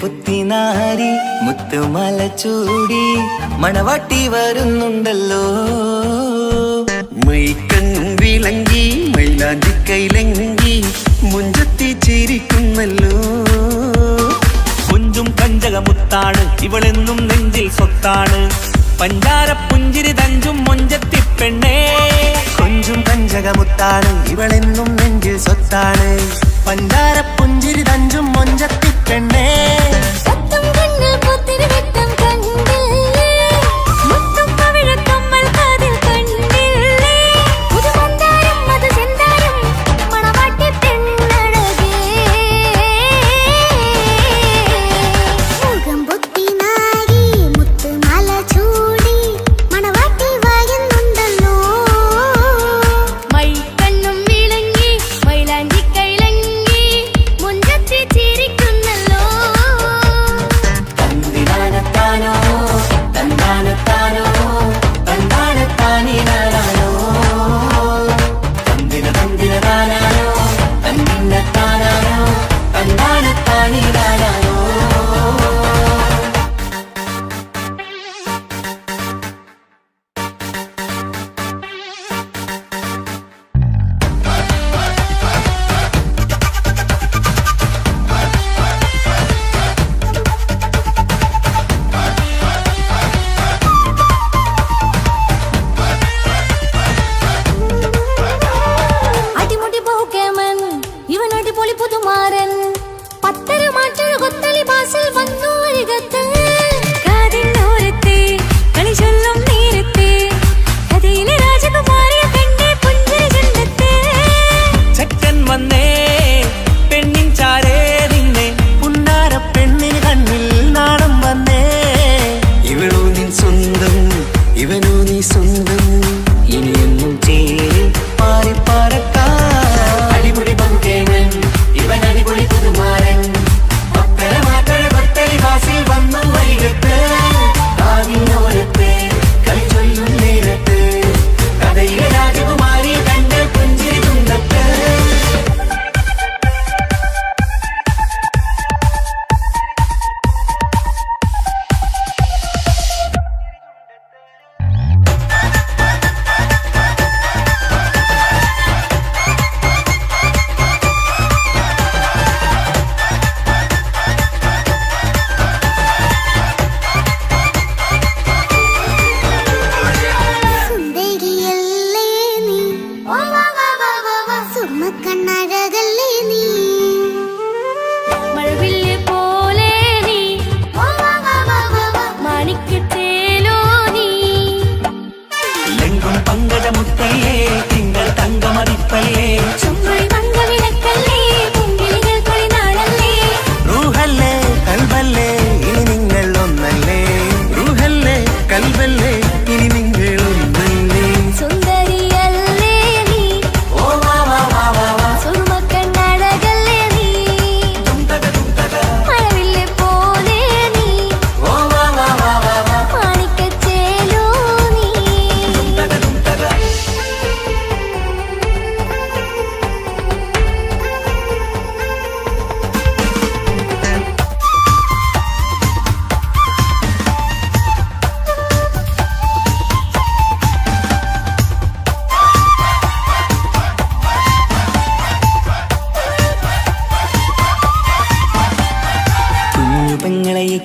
പുത്തിനാരി മുത്തുമല ചൂടി മണവാട്ടി വരുന്നുണ്ടല്ലോ. മൈക്കണ്ണും വിളങ്ങി മൈലാഞ്ചി കൈലങ്കി മുഞ്ചത്തി ചിരിക്കുന്നല്ലോ. കുഞ്ചും കഞ്ചകമുത്താണ് ഇവളെന്നും നെഞ്ചിൽ സ്വത്താണ്. പഞ്ചാര പുഞ്ചിരി തഞ്ചും മൊഞ്ചത്തി പെണ്ണേ. കൊഞ്ചും കഞ്ചകമുത്താണ് ഇവളെന്നും നെഞ്ചിൽ സ്വത്താണ്. പഞ്ചാര പുഞ്ചിരി തഞ്ചും മൊഞ്ചത്തി പെണ്ണേ.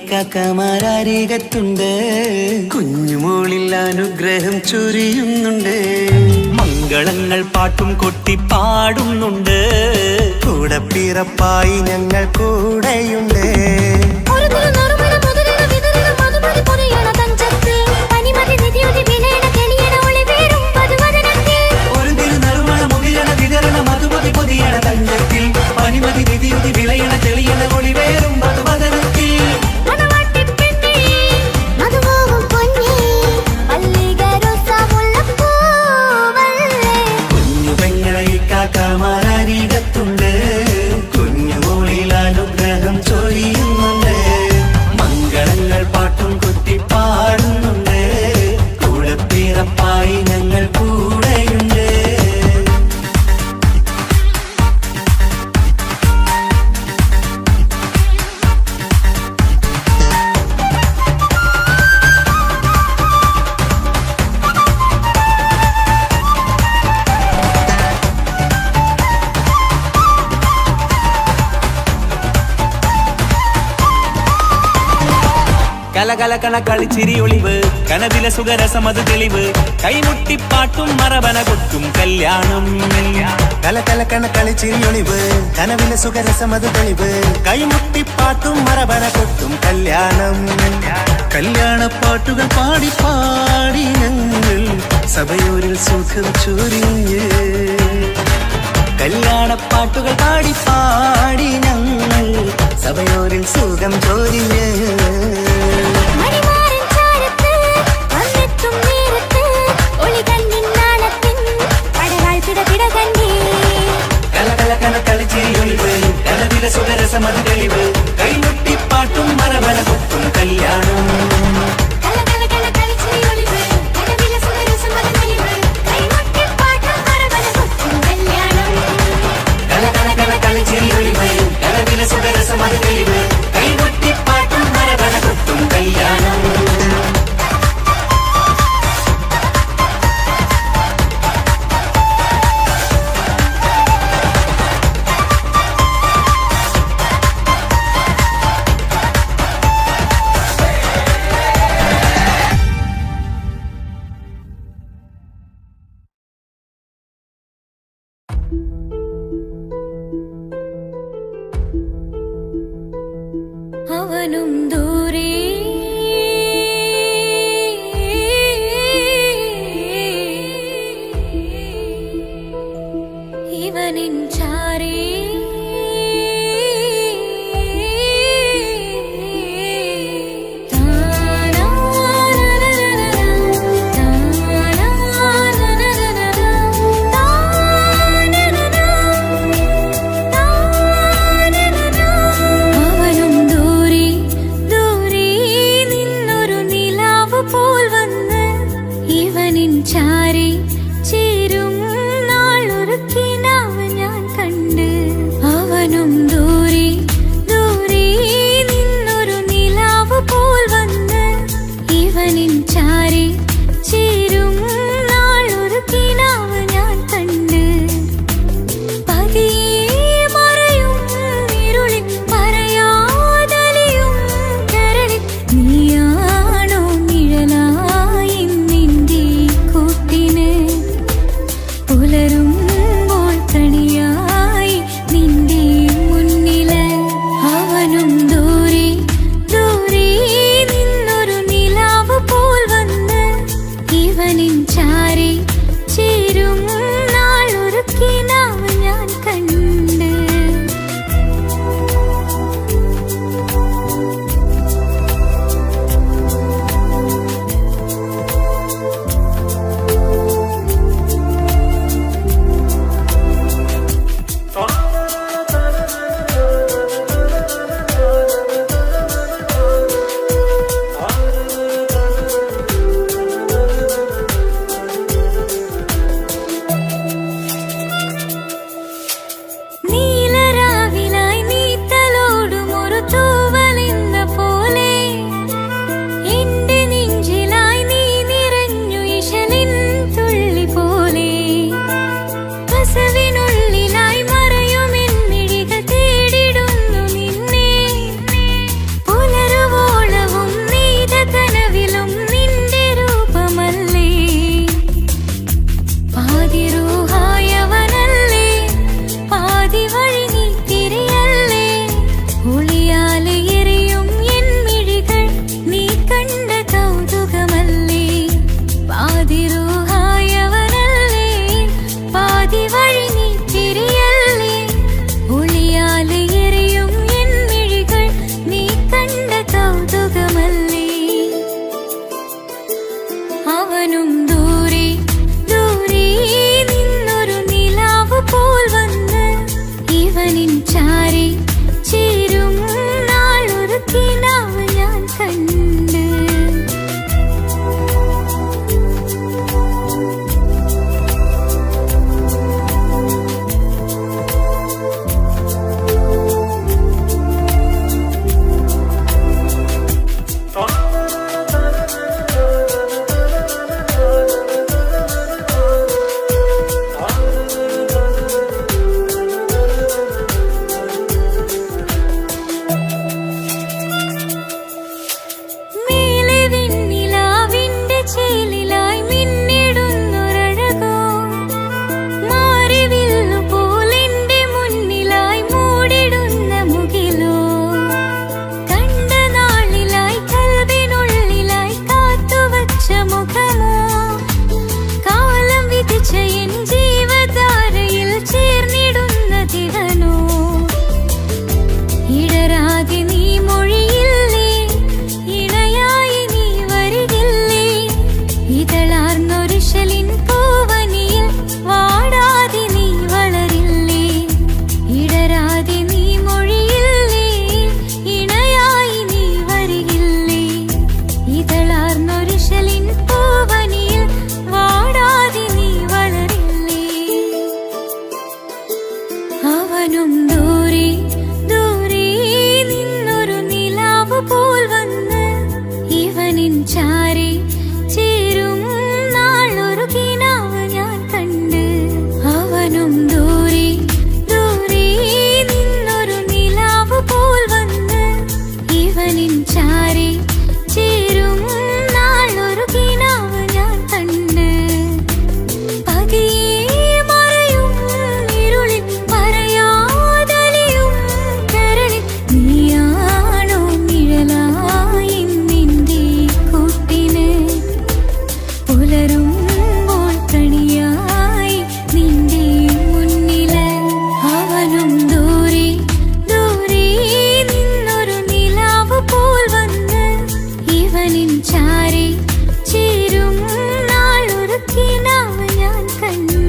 കാക്കമാരരികത്തുണ്ട്. കുഞ്ഞുമോളിൽ അനുഗ്രഹം ചൊരിയുന്നുണ്ട്. മംഗളങ്ങൾ പാട്ടും കൊട്ടി പാടുന്നുണ്ട്. കൂടെ പിറപ്പായി ഞങ്ങൾ കൂടെയുണ്ട്. മധുമതി പൊതിയണ തഞ്ചത്തിൽ പനിമതി നിധിയുതി വിളയണ തെളിയണ ഒളിവേറും മധുമതി കലകലകണ കളിച്ചിരി ഒളിവ് കനവില സുഖരസമത് തെളിവ് കൈമുട്ടിപ്പാട്ടും മറവന കൊട്ടും കല്യാണം കലകലകണ കളിച്ചിരി ഒളിവ് കനവിലെ സുഖരസമത് തെളിവ് കൈമുട്ടിപ്പാട്ടും മറവന കൊട്ടും കല്യാണം കല്യാണപ്പാട്ടുകൾ പാടി പാടി ഞങ്ങൾ സഭയോരിൽ സുഖം ചൊരിഞ്ഞ് കല്യാണപ്പാട്ടുകൾ പാടി പാടി ഞങ്ങൾ സഭയോരിൽ സുഖം ചൊരിഞ്ഞ് സുഖരസമത് തെളിവ് കൈമുട്ടിപ്പാട്ടും മറവന കൊട്ടും കല്യാണം സുഖരസമത് തെളിവ് കൈമുട്ടിപ്പാട്ടും മറവന കൊട്ടും കല്യാണം അവനും ദൂരെ ഇവനിൻ ചാരേ ദൂരെ ഇടരാതെ നീ മൊഴിയില്ലേ, ഇണയായി നീ വരികില്ലേ, ഇതളാർന്നൊരിശലിൻ പൂവനിയിൽ വാടാതെ നീ വളരില്ലേ, ഇടരാതെ നീ മൊഴിയില്ലേ, ഇണയായി നീ വരികില്ലേ, ഇതളാർന്നൊരിശലിൻ പൂവനിയിൽ വാടാതെ നീ വളരില്ലേ. അവനും ദൂരെ ദൂരെ നിന്നൊരു നിലാവ് പോൽ വന്ന് ഇവനിൻ ചാരെ ചേരും നാളൊരു കിനാവ് ഞാൻ കണ്ട്. അവനും ദൂരെ ദൂരെ നിന്നൊരു നിലാവ് പോൽ വന്ന് ഇവനിൻ ചാരെ ചേരും നാളൊരു കിനാവ് ഞാൻ കണ്ട്. പതിയെ മറയും ഇരുളിൽ പറയാതലിയും കരളിൽ നീയാണോ നിഴലായി നിന്റെ കൂട്ടിന്, പുലരുമ്പോൾ കണിയായി നിന്റെ മുന്നില്. അവനും ദൂരെ ദൂരെ നിന്നൊരു നിലാവ് പോൽ വന്ന് ഇവനിൻ ചാരെ ചേരും നാളൊരു കിനാവ് ഞാൻ കണ്ട്.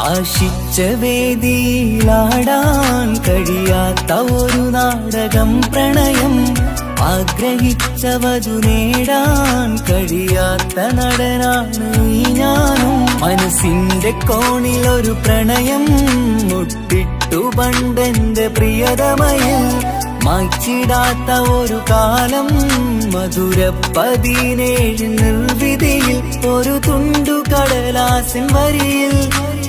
ആശിച്ച വേദിയിലാടാൻ കഴിയാത്ത ഒരു നാടകം പ്രണയം, ആഗ്രഹിച്ചവതു നേടാൻ കഴിയാത്ത നടനാണ് ഈ ഞാനും. മനസ്സിന്റെ കോണിൽ ഒരു പ്രണയം മുട്ടിട്ടു പണ്ടെന്റെ പ്രിയതമയിൽ, മായ്ച്ചിടാത്ത ഒരു കാലം മധുര 17 നിർവിധിയിൽ, ഒരു തുണ്ടു കടലാസിൻ വരിയിൽ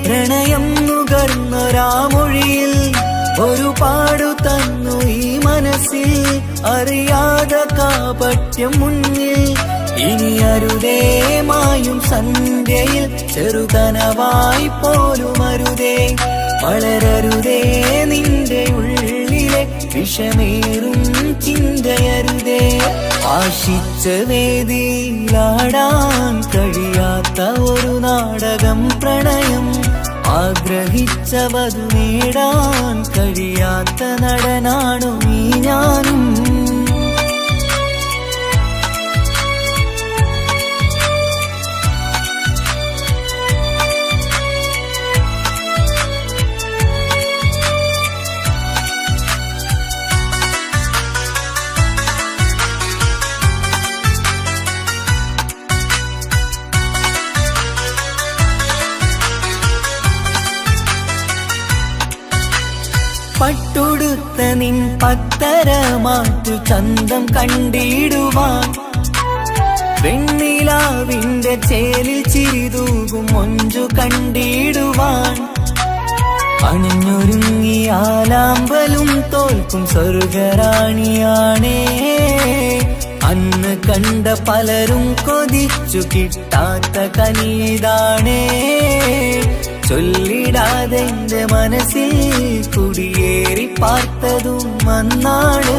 പ്രണയം നുകർന്നൊരാമൊഴിയിൽ ഒരു പാടു തന്നു ഈ മനസ്സിൽ, അറിയാതെ കാപട്യം മുന്നിൽ. ഇനി അരുതേ മായും സന്ധ്യയിൽ ചെറുകനവായി പോലും അരുതേ, വളരരുതേ നിന്റെ ഉള്ളിലെ വിഷമേറും ചിന്തയരുതേ. ആശിച്ച വേദിയിലാടാൻ കഴിയാത്ത ഒരു നാടകം പ്രണയം, ആഗ്രഹിച്ചവതു നേടാൻ കഴിയാത്ത നടനാണു നീ ഞാനും. പട്ടുടുത്ത നിൻ പത്തരമാറ്റു ചന്തം കണ്ടിടുവാൻ, വെണ്ണിലാവിന്റെ ചേലിൽ ചിരിതൂകും മൊഞ്ചു കണ്ടിടുവാൻ, അണിഞ്ഞൊരുങ്ങിയാലാമ്പലും തോൽക്കും സ്വർഗറാണിയാണേ. അന്ന് കണ്ട പലരും കൊതിച്ചു കിട്ടാത്ത കനിതാണേ, ചൊല്ലിടാതെ എന്റെ മനസ്സിൽ കുടിയേറി പാർത്തതും അന്നാണ്,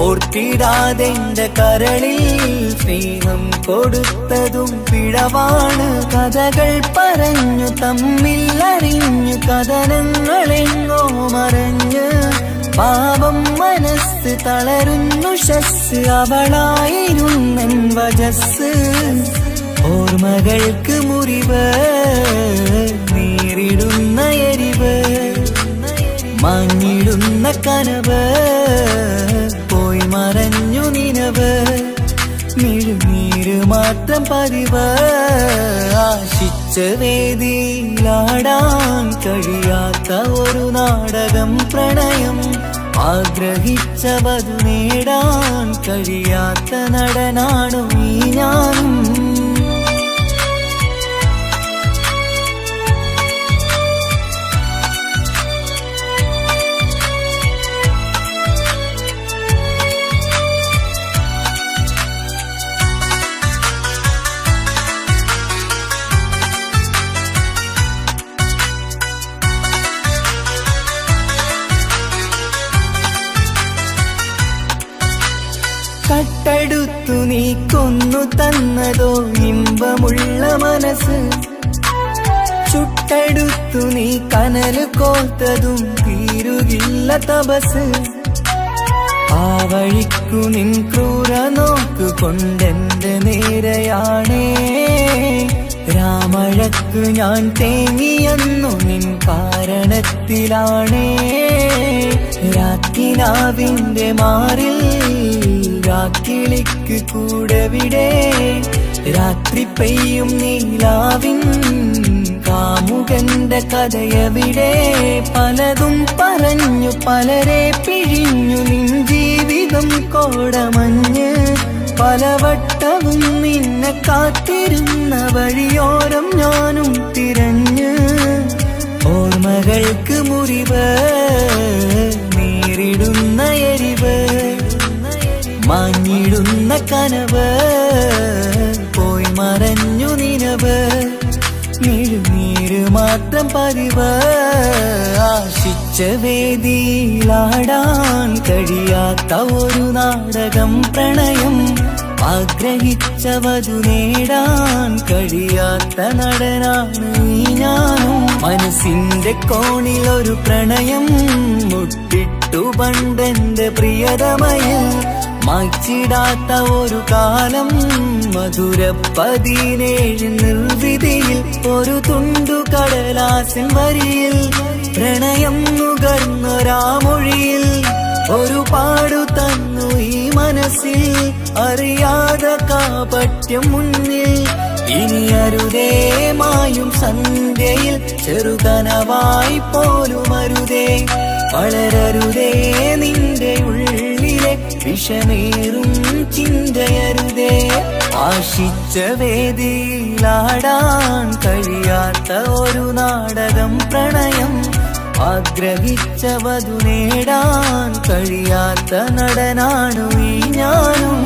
ഓർത്തിടാതെ എന്റെ കരളിൽ സ്നേഹം കൊടുത്തതും പിഴവാണ്. കഥകൾ പറഞ്ഞു തമ്മിൽ അറിഞ്ഞു കഥനങ്ങളെങ്ങോ മറഞ്ഞ്, പാപം മനസ്സ് തളരുന്നു ശസ്, അവളായിരുന്നെൻ വജസ്. ഓർമ്മകൾക്ക് മുറിവ് നേരിടുന്ന എരിവ്, മാഞ്ഞിടുന്ന കനവ് പോയി മറഞ്ഞു നിനവ്, മിഴുനീര് മാത്രം പതിവ്. ആശിച്ച ആശിച്ച വേദിയിലാടാൻ കഴിയാത്ത ഒരു നാടകം പ്രണയം, ആഗ്രഹിച്ചവതു നേടാൻ കഴിയാത്ത നടനാണു ഈ ഞാനും. കട്ടെടുത്തു നീ കൊന്നു തന്നതോ ഇമ്പമുള്ള മനസ്സ്, ചുട്ടെടുത്തു നീ കനല് കോത്തതും തീരുകില്ല തപസ്. ആ വഴിക്കു നിൻ ക്രൂര നോക്കു കൊണ്ടെന്റെ നേരെയാണേ, രാമഴക്കു ഞാൻ തേങ്ങിയെന്നു നിൻ കാരണത്തിലാണേ. രാത്തിനാവിന്റെ മാറിൽ രാക്കിളിക്ക് കൂടെവിടെ, രാത്രി പെയ്യും നീലാവിൻ കാമുകന്റെ കഥയവിടെ. പലതും പറഞ്ഞു പലരെ പിഴിഞ്ഞു നിൻ ജീവിതം കോടമഞ്ഞ്, പലവട്ടവും നിന്നെ കാത്തിരുന്ന വഴിയോരം ഞാനും തിരഞ്ഞ്. ഓർമ്മകൾക്ക് മുറിവ് നേരിടുന്ന എരിവ്, മാഞ്ഞിടുന്ന കനവ് പോയി മറഞ്ഞു നിനവ്, നീര് മാത്രം പതിവ്. ആശിച്ച വേദിയിലാടാൻ കഴിയാത്ത ഒരു നാടകം പ്രണയം, ആഗ്രഹിച്ചവതു നേടാൻ കഴിയാത്ത നടനാണ് ഈ ഞാനും. മനസ്സിന്റെ കോണിലൊരു പ്രണയം മുട്ടിട്ടു പണ്ടെന്റെ പ്രിയതമയിൽ, മായ്ച്ചിടാത്ത ഒരു കാലം മധുര 17 നിർവിധിയിൽ. ഒരു തുണ്ടു കടലാസിൻ വരിയിൽ പ്രണയം നുകർന്നൊരാമൊഴിയിൽ, ഒരു പാടു തന്നു ഈ മനസ്സിൽ അറിയാതെ കാപട്യം മുന്നിൽ. ഇനി അരുതേ മായും സന്ധ്യയിൽ ചെറുകനവായി പോലും അരുതേ, വളരരുതേ നിന്റെ ഉള്ളിലെ വിഷമേറും ചിന്തയരുതേ. ആശിച്ച വേദിയിലാടാൻ കഴിയാത്ത ഒരു നാടകം പ്രണയം, ആഗ്രഹിച്ചവതു നേടാൻ കഴിയാത്ത നടനാണു ഈ ഞാനും.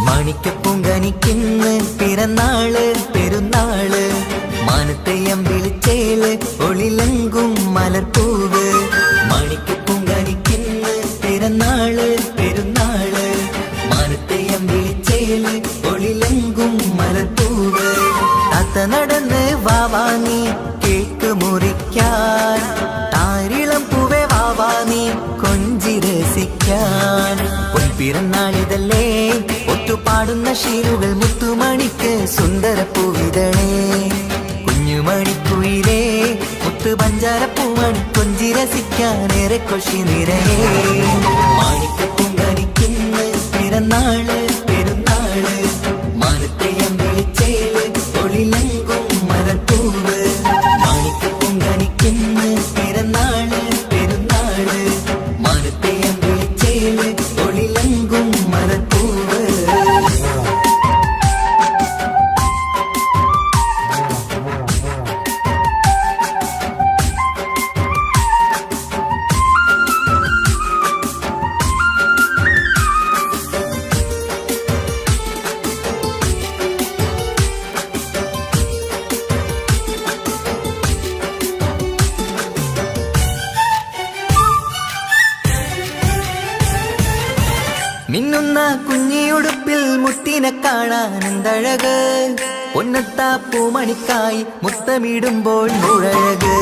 മാണിക്കപ്പൂങ്കനിക്കിന്ന് പിറന്നാള് പെരുന്നാള്, മാനത്തെയം വിളിച്ചേല് ഒളിലങ്കും മലർപ്പൂവ്. മാണിക്കപ്പൂങ്കനിക്കിന്ന് പിറന്നാള് പെരുന്നാള്, മാനത്തെയം വിളിച്ചേല് ഒളിലങ്കും മലർപ്പൂവ്. താത്ത നടന്ന് വാവാങ്ങി കേക്ക് മുറിക്കാൻ, താരിളം പൂവേ വാവാങ്ങി കൊഞ്ചി രസിക്കാൻ. പൊൻപിറന്നാളിതല്ലേ ഒത്തുപാടുന്ന ശീലുകൾ മുത്തുമണിക്ക് സുന്ദരപ്പൂവിതളേ. കുഞ്ഞുമണിക്കുയിലേ മുത്തു പഞ്ചാരപ്പൂമണി കൊഞ്ചി രസിക്കാനേറെ കൊഷി നിറയേ. മാണിക്കപ്പൂങ്കനിക്കിന്ന് പിറന്നാള് പെരുന്നാള്, മാനത്തെയം വിളിച്ചേല് ഒളിലങ്കും മലർപ്പൂവ്. മാണിക്കപ്പൂങ്കനിക്കിന്ന് പിറന്നാള് പെരുന്നാള്, മാനത്തെയം വിളിച്ചേല് ഒളിലങ്കും മലർപ്പൂവ്. മുത്തിനെ കാണാൻ എന്തഴക് പൊന്നത്താ പൂമണിക്കായി മുത്തമിടുമ്പോൾ നൂഴഴക്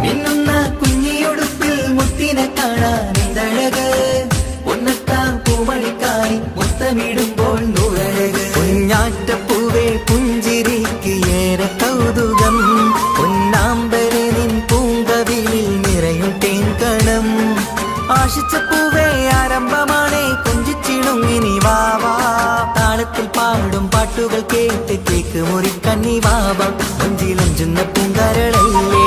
മിന്നുന്ന കുഞ്ഞിയൊടുപ്പിൽ മുത്തിനെ കാണാൻ എന്തഴക് പൊന്നത്താ പൂമണിക്കായി മുത്തമിടുമ്പോൾ നൂഴഴക് കുഞ്ഞാറ്റപ്പൂവേ പുഞ്ചിരിക്ക് ഏറെ കൗതുകം പൊന്നാമ്പരെ നിൻ പൂങ്കവിളിൽ നിറയും തേൻകണം ആശിച്ച പൂവേ ആരംഭമാണേ കൊഞ്ചിച്ചിടുങ്ങിനി വാവാ താളത്തിൽ പാടും പാട്ടുകൾ കേട്ട് കേക്ക് മുറിക്കണ്ണി വാവ കൊഞ്ചിലഞ്ചുന്ന പൂങ്കരളല്ലേ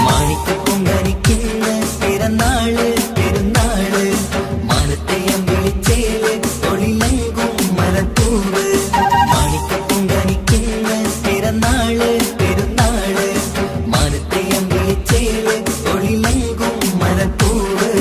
മാണിക്ക പൊങ്കനിക്കുന്ന പിറന്നാള് പെരുന്നാള് മാനത്തെയം വിളിച്ചേല് തൊളിലങ്കും മലപ്പൂവ് മാണിക്ക പൊങ്കനിക്കുന്ന പിറന്നാള് പെരുന്നാള് മാനത്തെയം വിളിച്ചേല് തൊളിലങ്കും മലപ്പൂവ്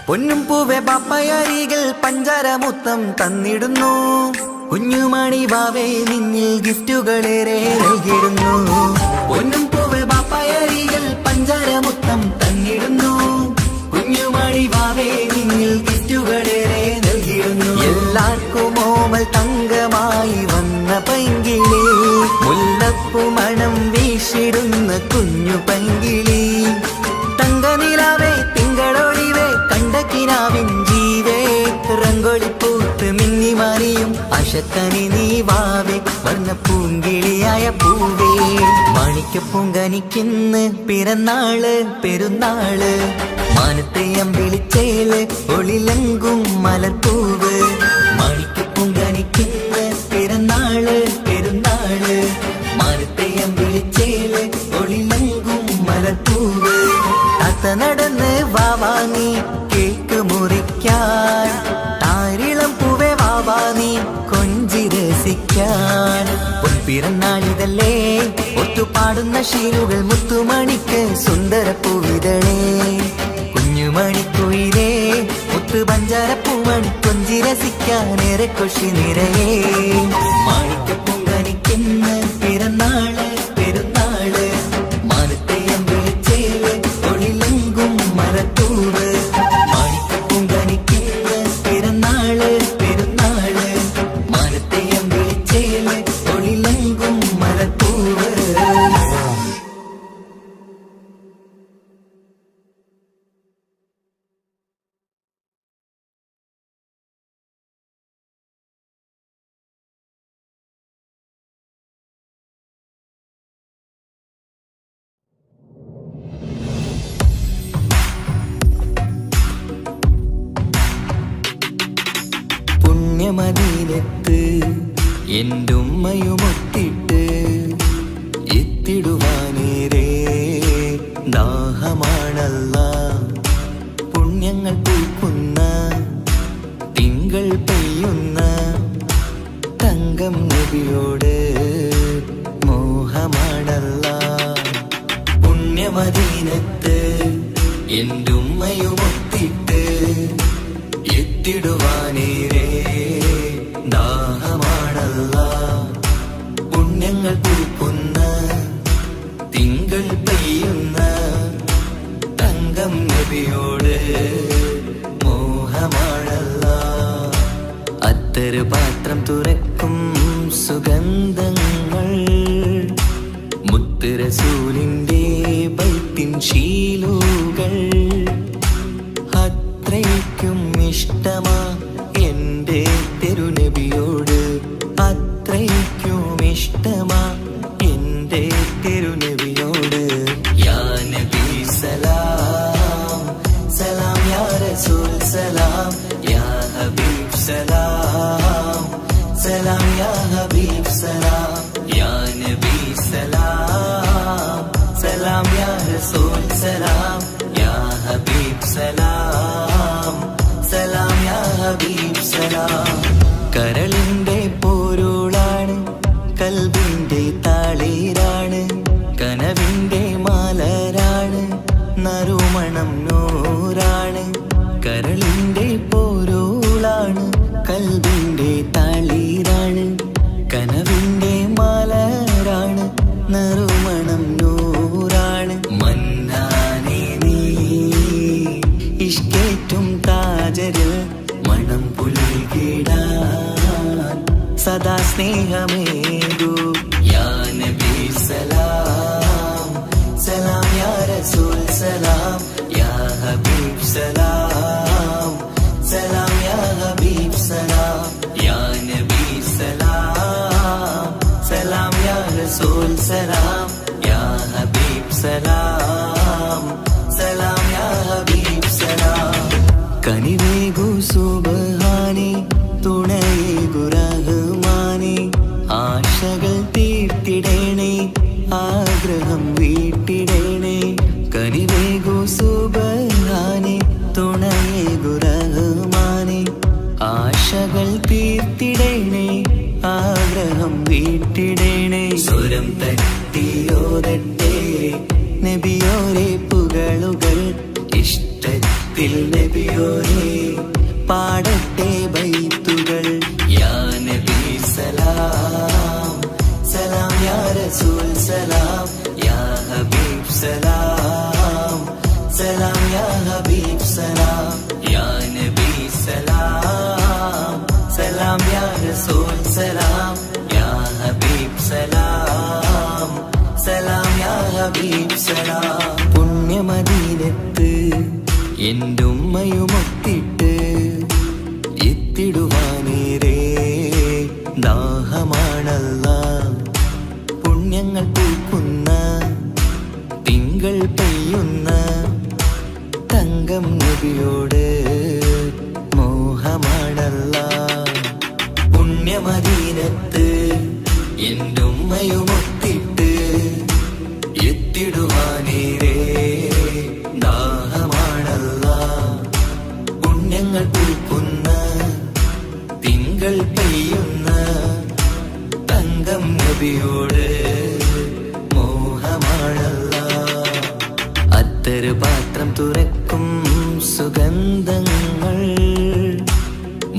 പൊന്നും പൂവെ പാപ്പയരികൾ പഞ്ചാരമുത്തം തന്നിടുന്നു കുഞ്ഞുമണി വാവേ നിന്നിൽ ഗിഫ്റ്റുകളേറെ നൽകിടുന്നു പൊന്നും പൂവെ പാപ്പയരികൾ പഞ്ചാരമുത്തം തന്നിടുന്നു കുഞ്ഞുമണി വാവേ നിന്നിൽ ഗിഫ്റ്റുകളേറെ നൽകിടുന്നു എല്ലാവർക്കും ഓമൽ തങ്കമായി വന്ന പൈങ്കിളി മുല്ലപ്പൂ മണം വീശിടുന്ന കുഞ്ഞു പൈങ്കിളി തങ്കനിലാവേ തിങ്കളൊളിവേ കണ്ടക്കിനാവിൻ ജീവേ റംഗോളിപ്പൂത്ത് മിന്നി മാറിയും അശക്കനി നീ വാവേ വർണ്ണ പൂങ്കിളിയായ പൂവേ മാണിക്ക പൊങ്കനിക്കിന്ന് പിറന്നാള് പെരുന്നാള് മാനത്തെയം വിളിച്ചേല് ഒളിലങ്കും മലർപ്പൂവ് മാണിക്ക പൊങ്കനിക്കിന്ന് പിറന്നാള് പെരുന്നാള് മാനത്തെയം വിളിച്ചേല് ഒളിലങ്കും മലർപ്പൂവ് താത്ത നടന്ന് വാവാനി കേക്ക് മുറിക്കാൻ താരിളം പൂവേ വാവാനി കൊഞ്ചി രസിക്കാൻ പൊൻപിറന്നാളിതല്ലേ ഒത്തുപാടുന്ന ശീലുകൾ മുത്തുമണിക്ക് സുന്ദര പൂവിതളേ കുഞ്ഞുമണിക്കുയിലേ മുത്തു പഞ്ചാര പൂമണി കൊഞ്ചി രസിക്കാനേറെ കൊഷി നിറയേ മാണിക്ക പൊങ്കനിക്കുന്ന പിറന്നാള് പെരുന്നാള് മാനത്തെയം വിളിച്ചേല് തൊളിലങ്കും മലത്തൂവ് മാണിക്ക പൊങ്കനിക്കുന്ന പിറന്നാള് പെരുന്നാള് മാനത്തെയം വിളിച്ചേല് തൊളിലങ്കും മലത്തൂവ് പുണ്യമദീനത്ത് എന്റുമ്മയുമൊത്തിട്ട് എത്തിടുവാനേരേ ദാഹമാണല്ല പുണ്യങ്ങൾ പൂക്കുന്ന തിങ്കൾ പെയ്യുന്ന തങ്കം നബിയോട് മോഹമാണല്ല പുണ്യമദീനത്ത് എന്റുമ്മയുമൊത്തിട്ട് എത്തിടുവാനേരേ ദാഹമാണല്ല പുണ്യങ്ങൾ പൂക്കുന്ന തിങ്കൾ പെയ്യുന്ന തങ്കം നബിയോട് മോഹമാണല്ല അത്തരു പാത്രം തുറക്കും സുഗന്ധങ്ങൾ മുത്ത് റസൂലിന്റെ ബൈത്തിൻ ശീലുകൾ അത്രയ്ക്കും ഇഷ്ടമാ എന്റെ തിരുനബിയോട് അത്രയ്ക്കും ഇഷ്ടമാ എന്റെ തിരുനബിയോട് യാ നബി സലാം സലാം യാ റസൂൽ സലാം യാ ഹബീബ് സലാം സലാം യാ ഹബീബ് സലാം യാ നബി സലാം സലാം യാ റസൂൽ സലാം യാ ഹബീബ് സലാം സലാം യാ ഹബീബ് മണം നൂറാണ് മന്നാനേ നീ ഇഷ്കേറ്റും താജരിൽ മണം പുൽകിടാൻ സദാ സ്നേഹമേകൂ യാ നബി സലാം സലാം യാ റസൂൽ സലാം യാ ഹബീബ് സലാം സലാം യാ ഹബീബ് സലാം യാ നബി സലാം സലാം യാ റസൂൽ സലാം യാ ഹബീബ് സലാം സലാം യാ ഹബീബ് സലാം കനിവേകു സുബ്ഹാനേ തുണയേകു റഹ്മാനേ ആശകൾ തീർത്തിടേണേ ആഗ്രഹം വീട്ടിടേണേ കനിവേകു സുബ്ഹാനേ തുണയേകു റഹ്മാനേ ആശകൾ തീർത്തിടേണേ ആഗ്രഹം വീട്ടിടേണേ സ്വരം തട്ടിയോരട്ടെ നബിയോരെ പുകളുകൾ ഇഷ്ടത്തിൽ നബിയോരെ പാടട്ടെ ബൈത്തുകൾ യാ നബി സലാം സലാം യാ റസൂൽ സലാം യാ ഹബീബ് സലാം സലാം യാ ഹബീബ് സലാം യാ നബി സലാം സലാം യാ റസൂൽ സലാം യാ ഹബീബ് സലാം സലാം യാ ഹബീബ് സലാം പുണ്യമദീനത്ത് എൻ്റെ ഉമ്മയുമൊത്തിട്ട് എത്തിടുവാനേരേ ദാഹമാണല്ല പുണ്യങ്ങൾ പൂക്കുന്ന തിങ്കൾ പെയ്യുന്ന തങ്കം നബിയോട് മോഹമാണല്ല പുണ്യമദീനത്ത് എൻ്റെ ഉമ്മയുമൊത്തിട്ട് എത്തിടുവാനേരേ ദാഹമാണല്ല പുണ്യങ്ങൾ പൂക്കുന്ന തിങ്കൾ പെയ്യുന്ന തങ്കം നബിയോട് മോഹമാണല്ല അത്തര് പാത്രം തുറക്കും സുഗന്ധങ്ങൾ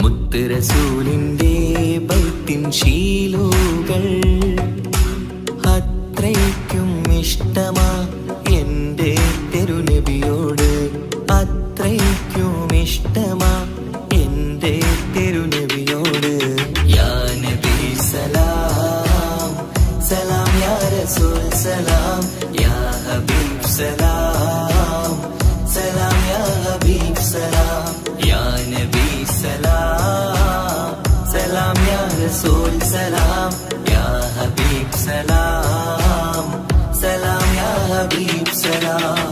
മുത്ത് റസൂലിന്റെ ബൈത്തിൻ ശീലുകൾ അത്രയ്ക്കും ഇഷ്ടമാ എൻ്റെ തിരുനബിയോട് അത്രയ്ക്കും ഇഷ്ടമാ എൻ്റെ തിരുനബിയോട് യാ നബി സലാം സലാം യാ റസൂൽ സലാം യാ ഹബീബ് സലാം സലാം യാ ഹബീബ് സലാം യാ നബി സലാം സലാം യാ റസൂൽ സലാം യാ ഹബീബ് സലാം സലാം യാ ഹബീബ് സലാം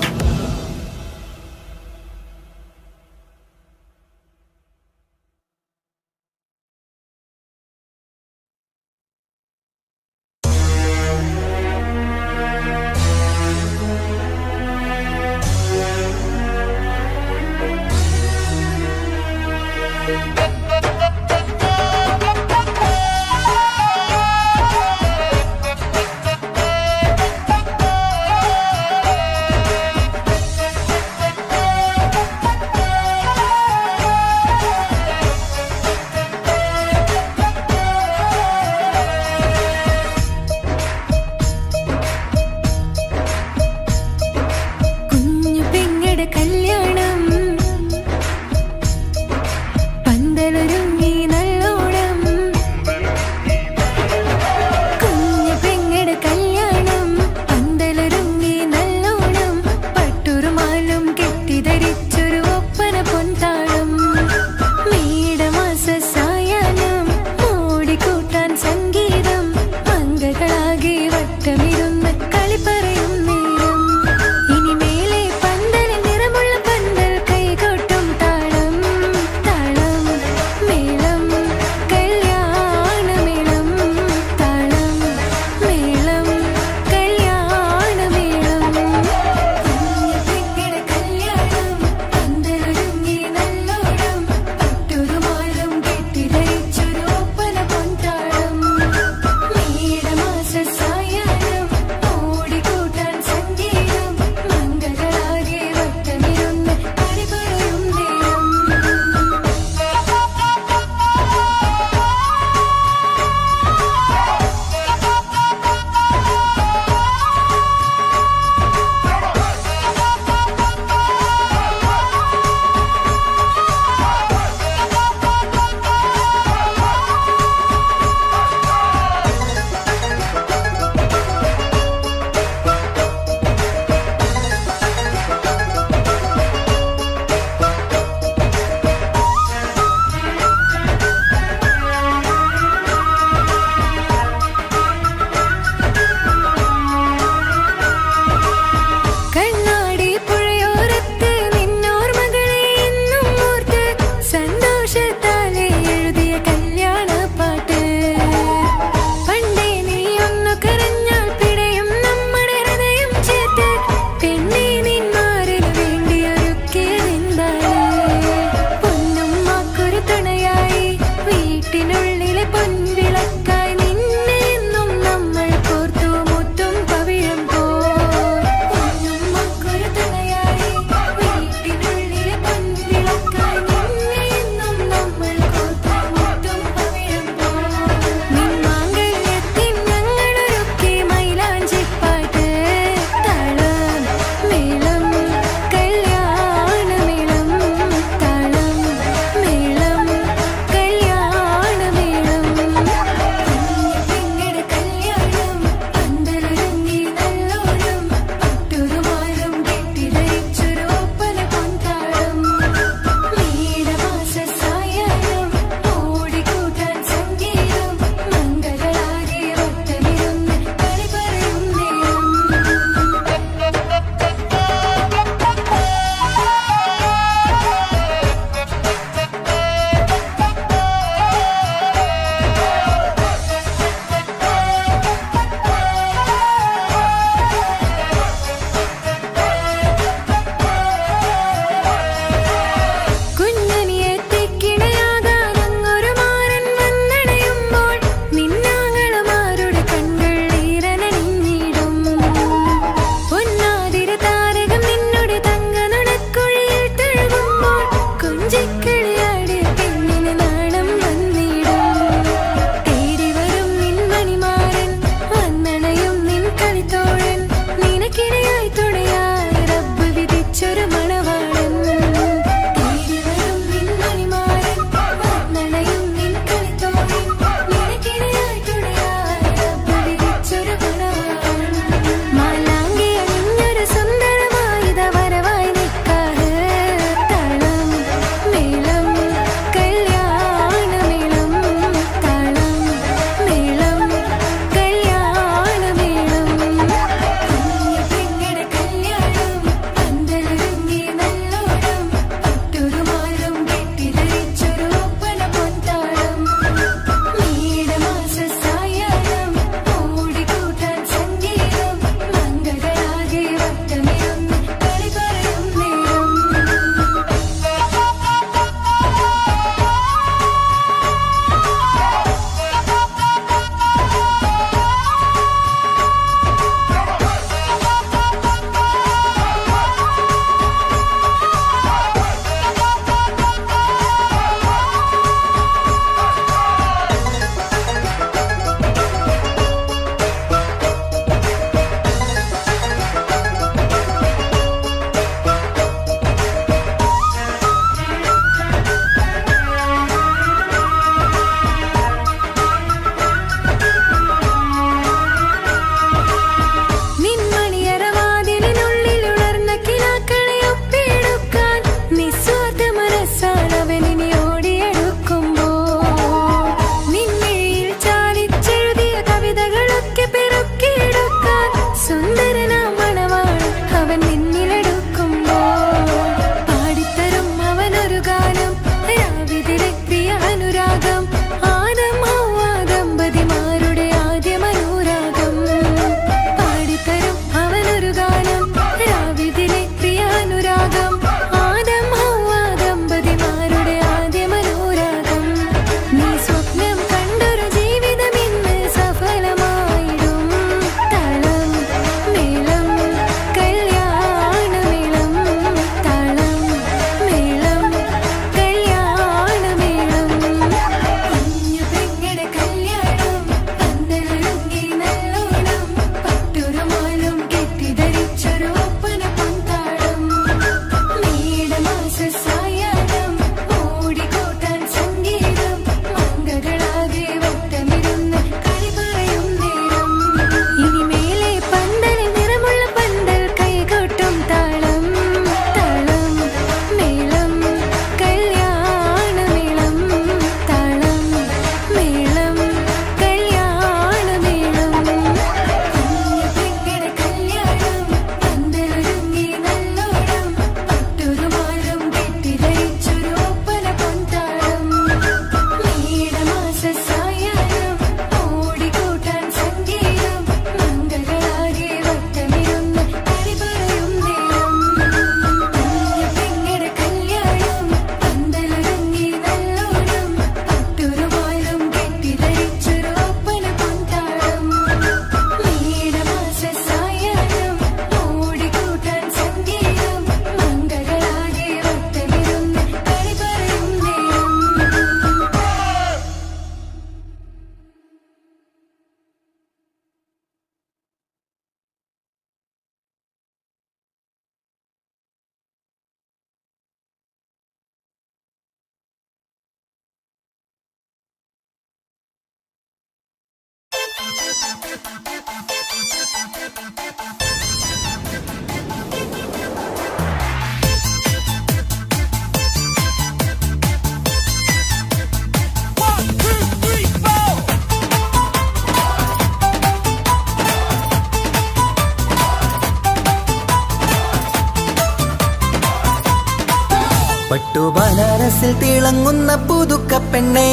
പട്ടു ബനാറസിൽ തിളങ്ങുന്ന പുതുക്ക പെണ്ണെ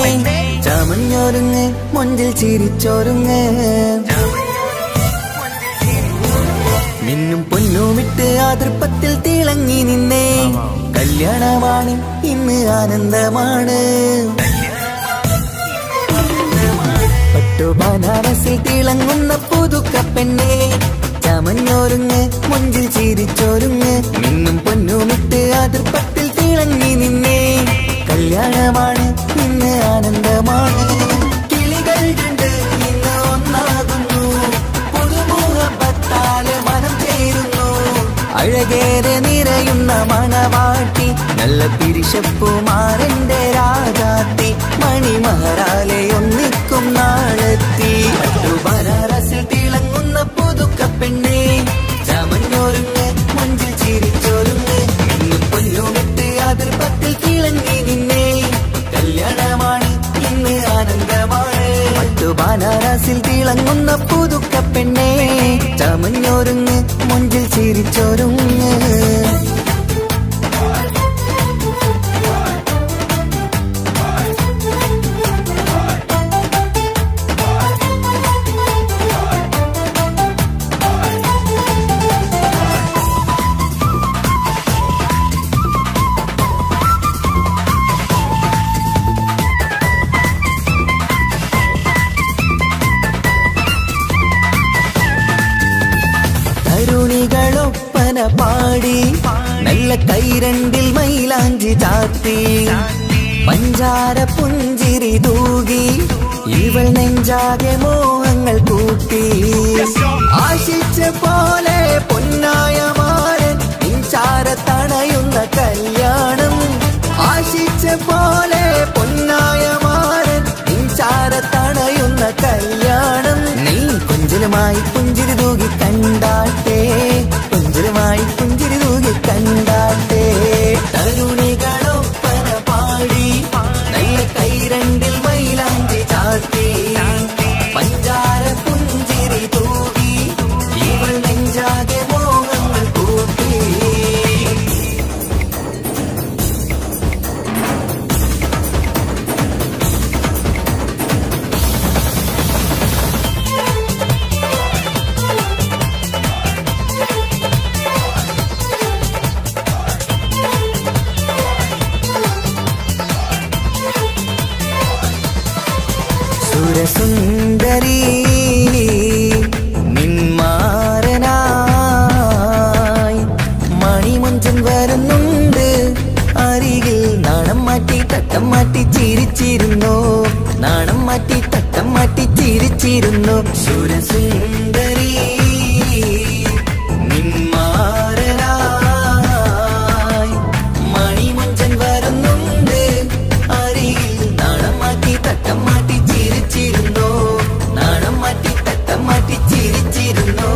ചമഞ്ഞൊരുങ്ങ് മൊഞ്ചിൽ ചിരിച്ചൊരുങ്ങ് മിന്നും പൊന്നുമിട്ട് ആതൃപ്പത്തിൽ തിളങ്ങി നിന്നേ കല്യാണമാണ് ഇന്ന് ആനന്ദമാണ് പട്ടു ബനാറസിൽ തിളങ്ങുന്ന പുതുക്ക പെണ്ണെ ചമഞ്ഞൊരുങ്ങ് മൊഞ്ചിൽ ചിരിച്ചൊരുങ്ങ് മിന്നും പൊന്നുമിട്ട് ആതൃപ്പത്തിൽ തിളങ്ങി നിന്നേ കല്യാണമാണ് ഇന്ന് ആനന്ദമാണ് കിളികൾ രണ്ട് ഇന്ന് ഒന്നാകുന്നു പുതുമുഖത്താല് മനം ചേരുന്നു അഴകേറെ നിറയുന്ന മണവാട്ടി നല്ല പിരിശപ്പുമാരന്റെ രാജാത്തി മണിമഹാരാലെ ഒന്നിക്കും നാളെത്തി ബനാറസിൽ തിളങ്ങുന്ന പുതുക്ക പെണ്ണെ ചമഞ്ഞൊരുങ്ങ് മഞ്ചിൽ ചിരിച്ചൊരുങ്ങ് ഇന്ന് പൊന്നുമിട്ട് അതിർപ്പത്തിൽ തിളങ്ങി നിന്നേ കല്യാണമാണ് ഇന്ന് ആനന്ദമാണ് ബനാറസിൽ തിളങ്ങുന്ന പുതുക്ക പെണ്ണെ ചമഞ്ഞൊരുങ്ങ് മഞ്ചിൽ ചിരിച്ചൊരുങ്ങ് തരുണികളൊപ്പന പാടി നല്ല കൈരണ്ടിൽ മൈലാഞ്ചി ചാത്തി പഞ്ചാര പുഞ്ചിരി തൂകി ഇവൾ നെഞ്ചാകെ മോഹങ്ങൾ കൂട്ടി ആശിച്ച പോലെ പൊന്നായ മാരൻ നിൻചാര തണയുന്ന കല്യാണം ആശിച്ച പോലെ പൊന്നായ മാരൻ നിൻചാര തണയുന്ന കല്യാണം നീ കൊഞ്ചലുമായി പുഞ്ചിരി തൂകി കണ്ടാട്ടെ കൊഞ്ചലുമായി പുഞ്ചിരി തൂകി കണ്ടാട്ടെ തരുണികളൊപ്പന പാടി നല്ല കൈരണ്ടിൽ മൈലാഞ്ചി ചാത്തി പഞ്ചാര പുഞ്ചിരി തൂകി ഇവൾ നെഞ്ചാകെ മോഹങ്ങൾ കൂട്ടി സുരസുന്ദരി നിന്മാരനായി മണിമുഞ്ചൻ വരുന്നുണ്ട് അരികിൽ നാണം മാറ്റി തട്ടം മാറ്റി ചിരിച്ചിരുന്നു നാണം മാറ്റി തട്ടം മാറ്റി ചിരിച്ചിരുന്നു സുരസുന്ദരി നിന്മാരനായി മണിമുഞ്ചൻ വരുന്നുണ്ട് അരികിൽ നാണം മാറ്റി തട്ടം മാറ്റി ചിരിച്ചിരുന്നു നാണം മാറ്റി തട്ടം മാറ്റി ചിരിച്ചിരുന്നു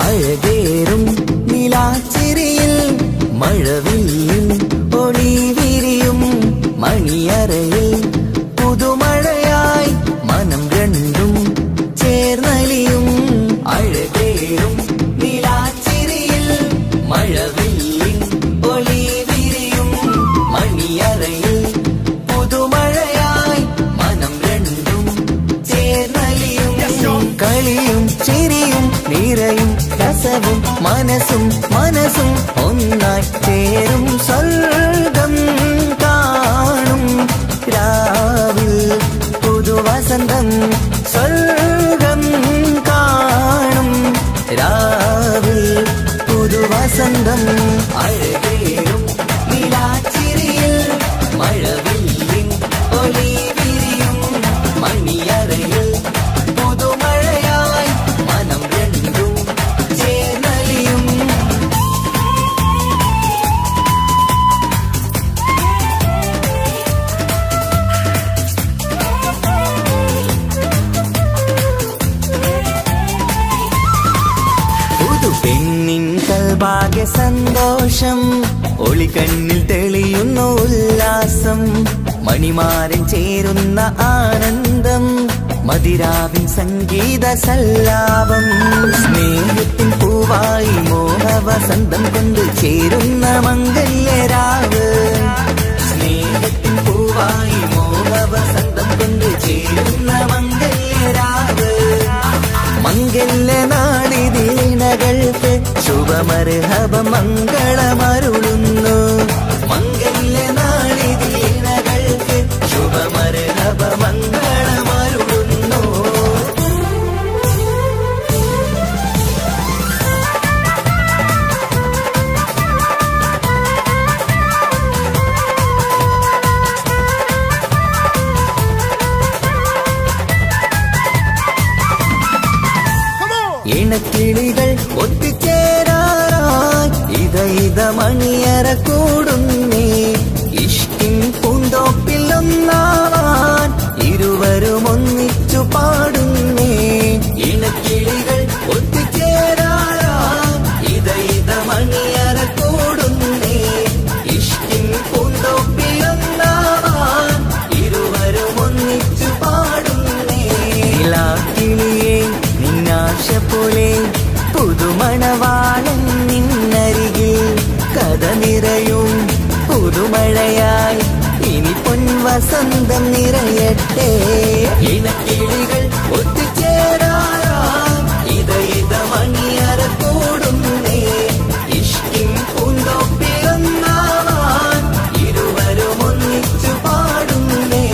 അഴകേറും നിലാച്ചിരിയിൽ മഴവില്ലിൻ ഒളി വിരിയും മണിയറയിൽ പുതുമഴയായി മനം രണ്ടും ചേർന്നലിയും അഴകേറും നിലാച്ചിരിയിൽ മഴവില്ലിൻ ഒളി വിരിയും മണിയറയിൽ പുതുമഴയായി മനം രണ്ടും ചേർന്നലിയും കളിയും ചിരിയും നിറയും രസവും മനസ്സും മനസ്സും ഒന്നായി ചേരും സ്വർഗം കാണും രാവിൽ പുതുവസന്തം സ്വർഗം കാണും രാവിൽ പുതുവസന്തം അഴകേറും നിലാച്ചിരിയിൽ മഴവില്ലിൽ സന്തോഷം ഒളിക്കണ്ണിൽ തെളിയുന്നു ഉല്ലാസം മണിമാരൻ ചേരുന്ന ആനന്ദം മതിരാവിൻ സംഗീത സല്ലാപം സ്നേഹത്തിൻ പൂവായി മോഹവസന്തം കൊണ്ട് ചേരുന്ന മംഗല്യരാവ് സ്നേഹത്തിൻ പൂവായി മോഹവസന്തം കൊണ്ട് ചേരുന്ന മംഗല്യരാവ് മംഗല്യ നാടിദീനകൾക്ക് ശുഭമർഹബ മംഗളമരുളുന്നു മംഗല്യ നാടിദീനകൾക്ക് ശുഭമർഹബ മംഗളമരുളുന്നു ഇണക്കിളികൾ ഒത്തുചേരാറായി ഇത മണിയറ കൂടുന്നേ ഇഷ്കിൻ പൂന്തോപ്പിൽ ഒന്നാവാൻ ഇരുവരും ഒന്നിച്ചു പാടുന്നേ ഇണക്കിളികൾ ഒത്തുചേരാറായി ഇത മണിയറ കൂടുന്നേ ഇഷ്കിൻ പൂന്തോപ്പിൽ ഒന്നാവാൻ ഇരുവരും ഒന്നിച്ചു പാടുന്നേ കിളിയേ നിന്നാശ പോലെ പുതുമണവാളൻ നിന്നരികിൽ കഥ നിറയും പുതുമഴയായി ഇനി പൊൻവസന്തം നിറയട്ടെ ഇണക്കിളികൾ ഒത്തുചേരാറായി ഇത മണിയറ കൂടുന്നേ ഇഷ്കിൻ പൂന്തോപ്പിലൊന്നാവാൻ ഇരുവരും ഒന്നിച്ചു പാടുന്നേ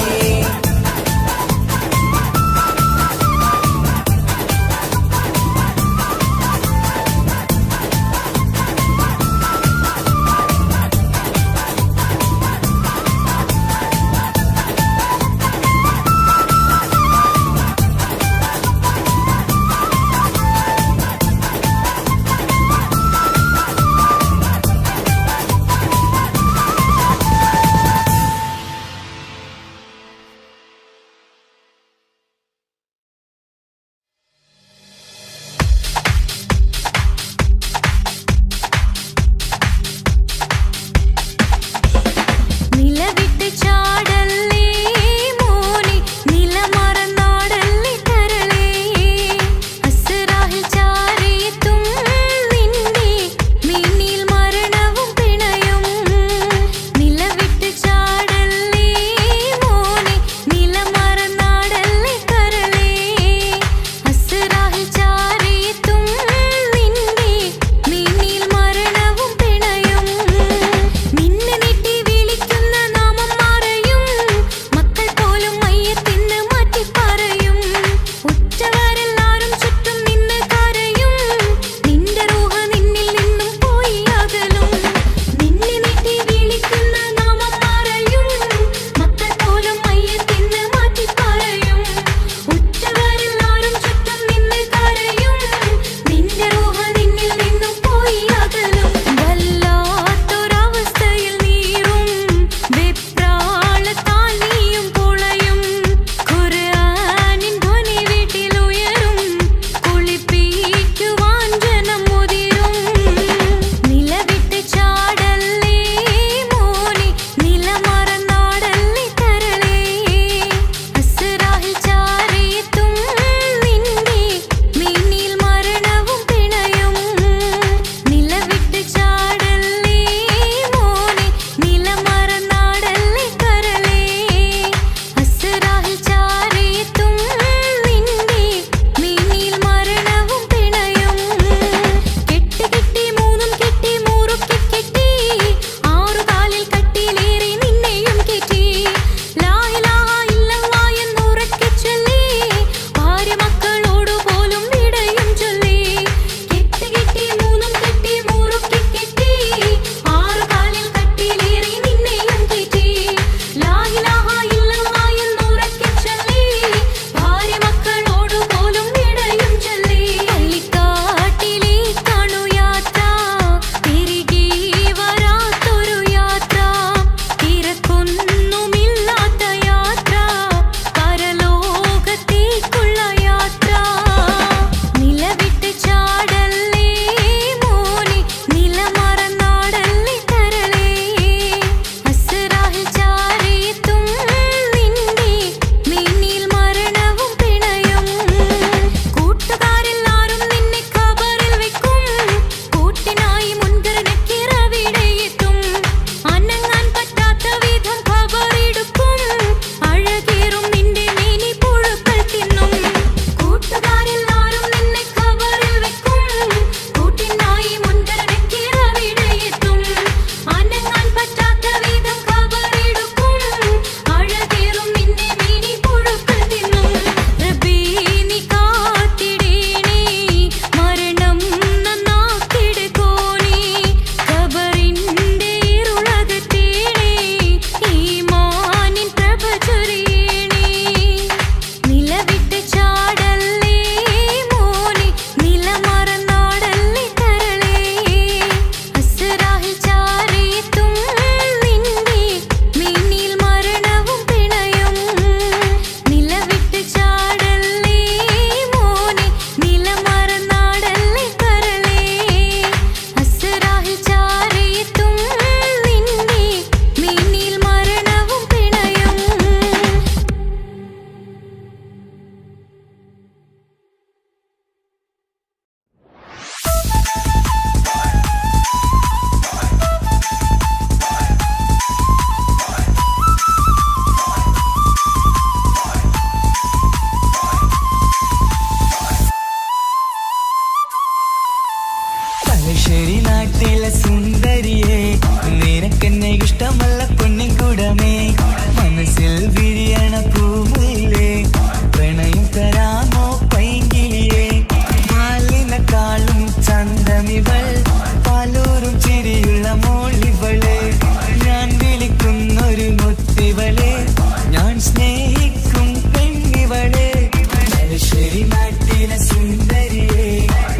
തലശ്ശേരി നാട്ടിലെ സുന്ദരിയെ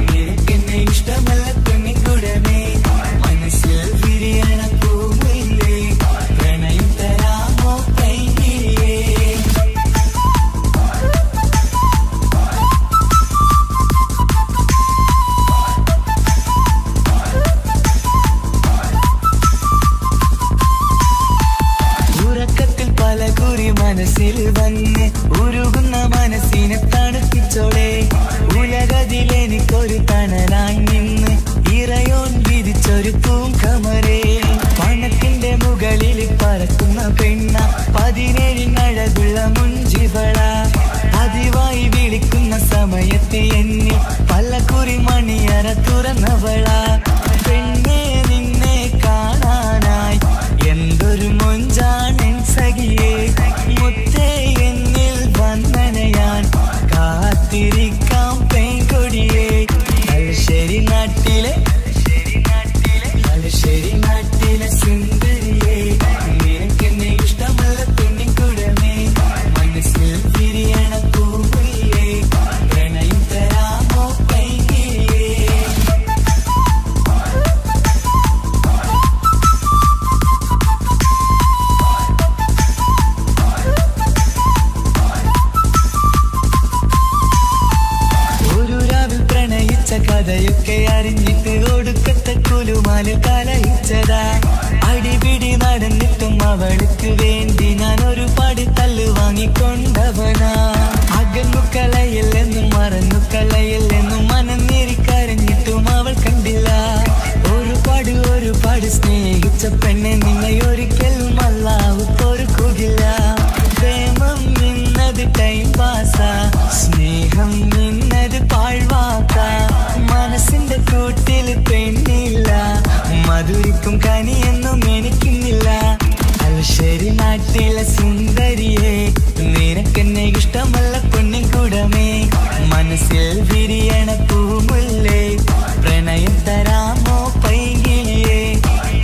നിനക്കെന്നെ ഇഷ്ടമല്ല പെണ്ണിക്കുടമേ മനസ്സിൽ വിരിയണ പൂവില്ലേ പ്രണയം തരാമോ കൈകിരിയേ ഉറക്കത്തിൽ പല കുറി മനസ്സിൽ വന്ന് ഉരുകുന്ന മനസ്സിനെ തണുപ്പിച്ചോടെ ഉലകതിലെനിക്കൊരു തണലായി നിന്ന് ഇറയോൻ വിധിച്ചൊരു പൂങ്കമരേ പണത്തിന്റെ മുകളിൽ പറക്കുന്ന പെണ്ണ 17 അഴകുള്ള മുഞ്ചിവള പതിവായി വിളിക്കുന്ന സമയത്ത് എന്നിൽ പല കുറി മണിയറ തുറന്നവള പെണ്ണെ നിന്നെ കാണാനായി എന്തൊരു മൊഞ്ചാണെൻ സഖിയേ മുത്തേ എന്നിൽ വന്ദനയാൻ കാത്തിരിക്കാം പെൺകൊടിയേ തലശ്ശേരി നാട്ടിലെ സുന്ദരിയേ നിനക്കെന്നെ ഇഷ്ടമല്ല പെണ്ണിക്കുടമേ മനസ്സിൽ വിരിയണ പൂവില്ലേ പ്രണയം തരാമോ കൈകിരിയേ ഒരു രാവിൽ പ്രണയിച്ച കഥയൊക്കെ അറിഞ്ഞിട്ട് ഒടുക്കത്തെ കുലുമാലിൽ കലഹിച്ചതാ അടിപിടി നടന്നിട്ടും അവൾക്ക് വേണ്ടി ഞാൻ ഒരുപാട് തല്ല് വാങ്ങിക്കൊണ്ടവനാ അകന്നു കളയില്ലെന്നും മറന്നു കളയില്ലെന്നും മനന്നേരിക്കരഞ്ഞിട്ടും അവൾ കണ്ടില്ല ഒരുപാട് സ്നേഹിച്ച പെണ്ണെ നിന്നെ ഒരിക്കലും അല്ലാഹു പൊറുക്കുകയില്ല പ്രേമം നിന്നത് ടൈം പാസാ സ്നേഹം നിന്നത് പാഴ്വാക്ക മനസ്സിന്റെ കൂട്ടിൽ പെണ്ണില്ല മധുരിക്കും കനിയൊന്നും എനിക്കുന്നില്ല തലശ്ശേരി നാട്ടിലെ സുന്ദരിയെ നിനക്കെന്നെ ഇഷ്ടമല്ല പെണ്ണിക്കുടമേ മനസ്സിൽ വിരിയണ പൂമുല്ലേ പ്രണയം തരാമോ പൈകിളിയേ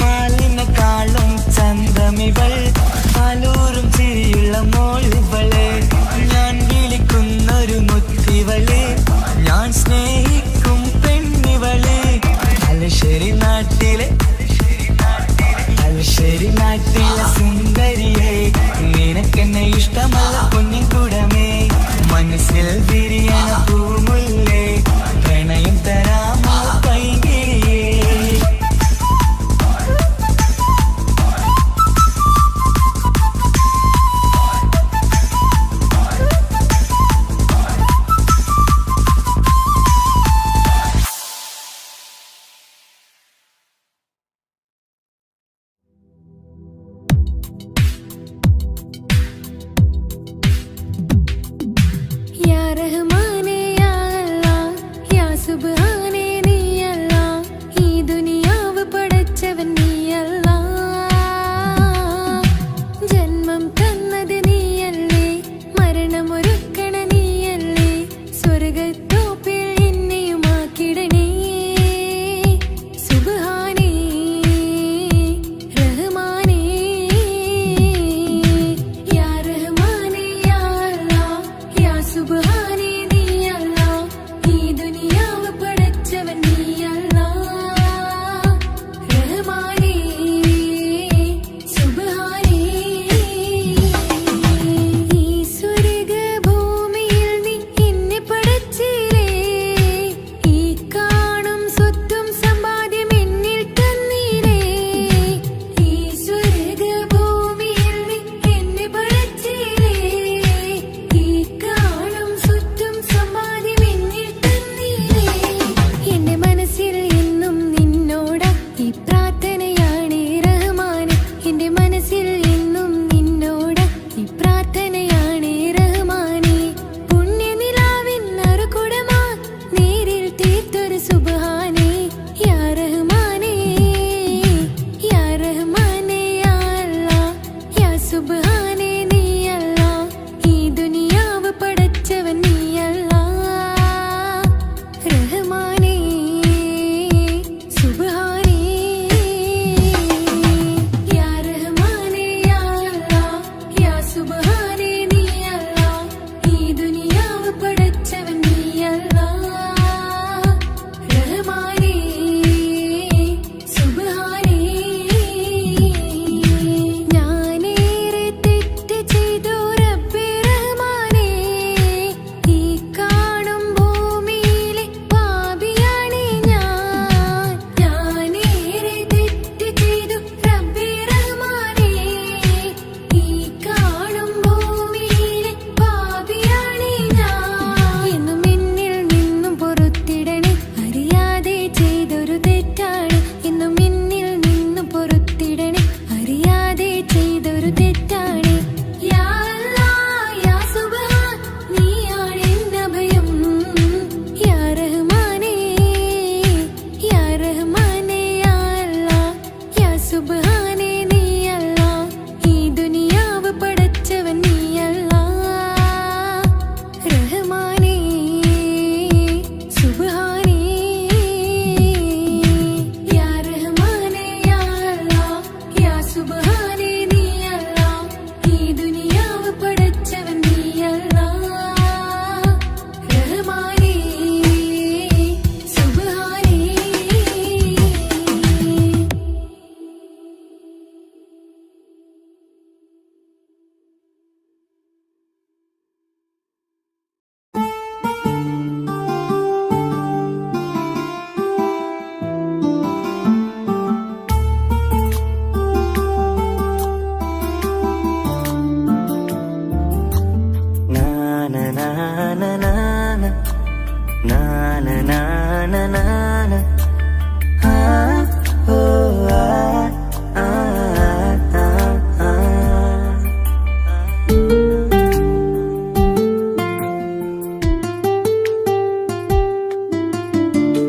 പാലിനെക്കാളും ചന്തമിവൾ പാലൂറും ചിരിയുള്ള മോളിവളെ ഞാൻ വിളിക്കുന്നൊരു മുത്തിവളെ ഞാൻ സ്നേഹിക്കും പെണ്ണിവളെ തലശ്ശേരി നാട്ടിലെ സുന്ദരിയെ നിനക്കെന്നെ ഇഷ്ടമല്ല പൊന്നിക്കുടമേ മനസ്സിൽ വിരിയണ പൂമുല്ലേ പ്രണയം തരാമോ പൈകിരിയേ या रहमाने या अल्लाह या सुബ്ഹാനേ നീ അല്ലാഹ് ഈ ദുനിയാവ് പടച്ചവൻ നീ അല്ലാഹ് ജന്മം തന്നത് നീയല്ലേ മരണമൊരുക്കണ നീയല്ലേ സ്വർഗ്ഗത്തോപ്പിൽ എന്നെയുമാക്കിടണേ സുബ്ഹാനേ റഹ്മാനേ യാ റഹ്മാനേ യാ അല്ലാഹ് യാ സുബ്ഹാനേ നീ അല്ലാഹ് ഈ ദുനിയാവ് പടച്ചവൻ നീ അല്ലാഹ് റഹ്മാനേ സുബ്ഹാനേ ഈ സ്വർഗ്ഗഭൂമിയിൽ നീ എന്നെ പടച്ചില്ലേ ഈ കാണും സ്വത്തും സമ്പാദ്യം എന്നിൽ തന്നില്ലേ ഈ സ്വർഗ്ഗഭൂമിയിൽ നീ എന്നെ പടച്ചില്ലേ ഈ കാണും സ്വത്തും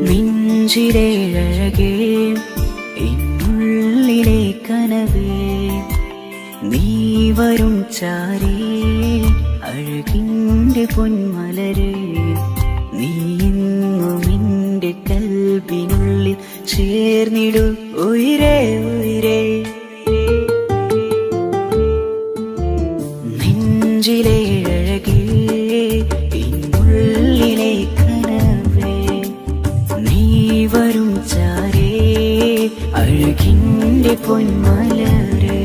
നെഞ്ചിലെ അഴകേ എന്നുള്ളിലെ കനവേ നീ വരും ചാരേ അഴകിൻ്റെ പൊന്മലരേ നീ എന്നും എൻ്റെ കൽബിനുള്ളിൽ ചേർന്നിടു ഉയിരേ ഉയിരേ നെഞ്ചിലെ അഴകേ എന്നുള്ളിലെ കനവേ നീ വരും ചാരേ അഴകിൻ്റെ പൊന്മലരേ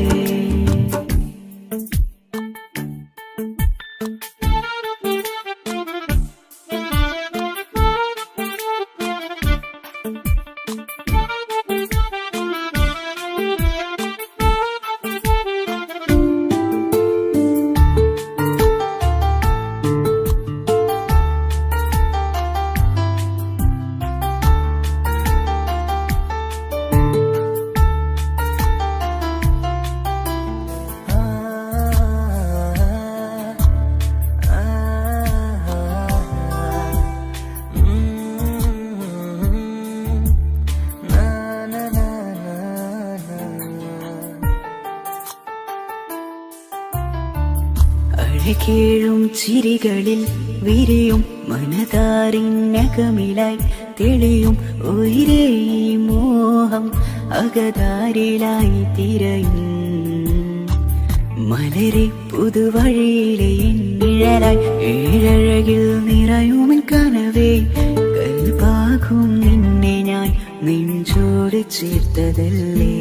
അഴകേഴും ചിരികളിൽ വിരിയും മനതാരിനകമിലായി തെളിയും ഉയിരേ മോഹം അകതാരിലായി തിരയും മലരെ പുതുവഴിയിലെ നിഴലായി ഏഴഴകിൽ നിറയുമിൻ കനവേ കൽപാകും നിന്നെ ഞാൻ നെഞ്ചോട് ചേർത്തതല്ലേ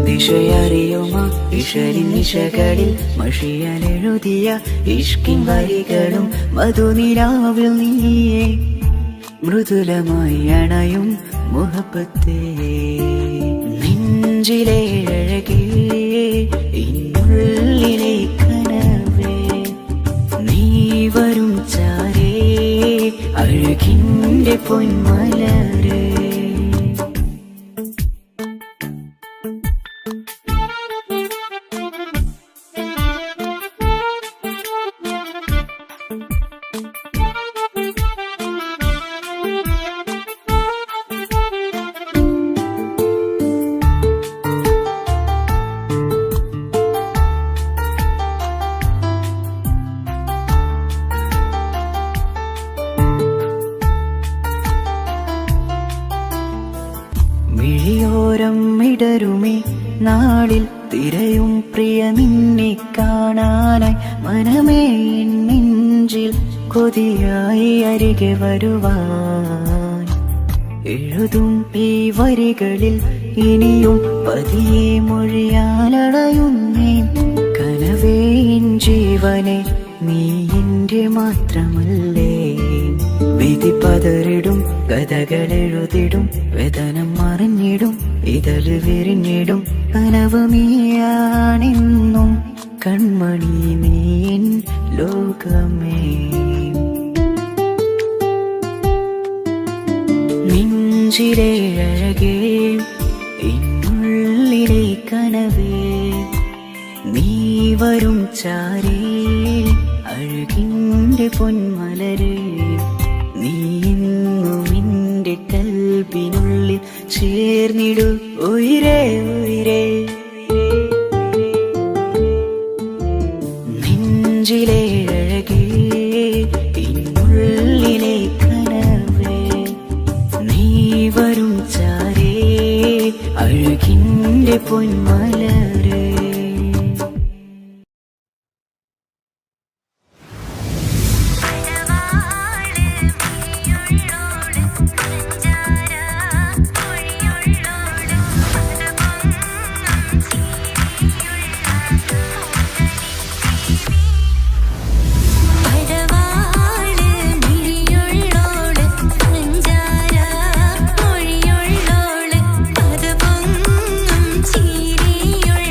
ദിശയറിയുമ ഇഷലിൻ നിശകളിൽ മഷിയാലെഴുതിയ ഇഷ്കിൻ വരികളും മധുനിലാവിൽ നീയേ മൃദുലമായി അണയും മുഹബത്തേ നെഞ്ചിലെ അഴകേ ഇന്നുള്ളിലെ കനവേ നീ വരും ചാരേ അഴകിൻ്റെ പൊന്മലരേ മിഴിയോരം ഇടരുമേ നാളിൽ തിരയും പ്രിയ നിന്നെ കാണാനായി മനമേ നെഞ്ചിൽ കൊതിയായി അരികെ വരുവാൻ എഴുതും ഈ വരികളിൽ ഇനിയും പതിയെ മൊഴിയാലടയുന്നേ കനവേ ജീവനെ നീ എൻ്റെ മാത്രമല്ലേ വിധി പതറിടും കഥകളെഴുതിടും വേദനം മറിഞ്ഞിടും ഇതള് വിരിഞ്ഞിടും കനവ് നീയാണെന്നും കൺമണി നീൻ ലോകമേ നെഞ്ചിലെ അഴകേ എന്നുള്ളിലെ കനവേ നീ വരും ചാരേ അഴകിൻ്റെ പൊന്മലരേ നീ എന്നും എൻ്റെ കൽബിനുള്ളിൽ ചേർന്നിടു ഉയിരേ ഉയിരേ നെഞ്ചിലെ അഴകേ എന്നുള്ളിലെ കനവേ നീ വരും ചാരേ അഴകിൻ്റെ പൊന്മലരേ മൊഴിയുള്ളോള് അത് പൊങ്ങും ചിരിയുള്ള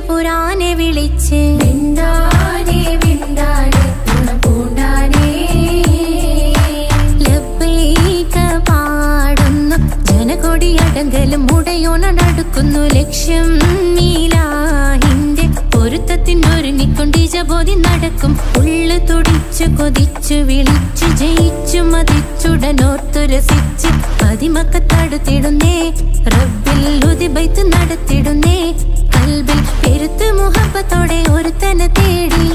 പുരാനെ വിളിച്ച് വിണ്ടാനെ വിണ്ടാനെ പൂണ്ടാനെ ലബ്ബൈക പാടുന്നു ജനകൊടിയടങ്കലും മുടയോണടുക്കുന്നു ലക്ഷ്യം നീലാഹിന്റെ പൊരുത്തത്തിനൊരുങ്ങിക്കൊണ്ട് ജബോധി നടക്കും ഉള്ളു തുടിച്ചു കൊതിച്ചു വിളിച്ചു ജയിച്ചു മതിച്ചുടനോർത്തു രസിച്ച് പതിമക്കത്തടുത്തിടുന്നേ റബ്ബിൽ ഉദിബൈത്ത് നടത്തിടുന്നേ കൽബിൽ പെരുത്ത് മുഹബത്തോടെ ഒരുത്തനെ തേടി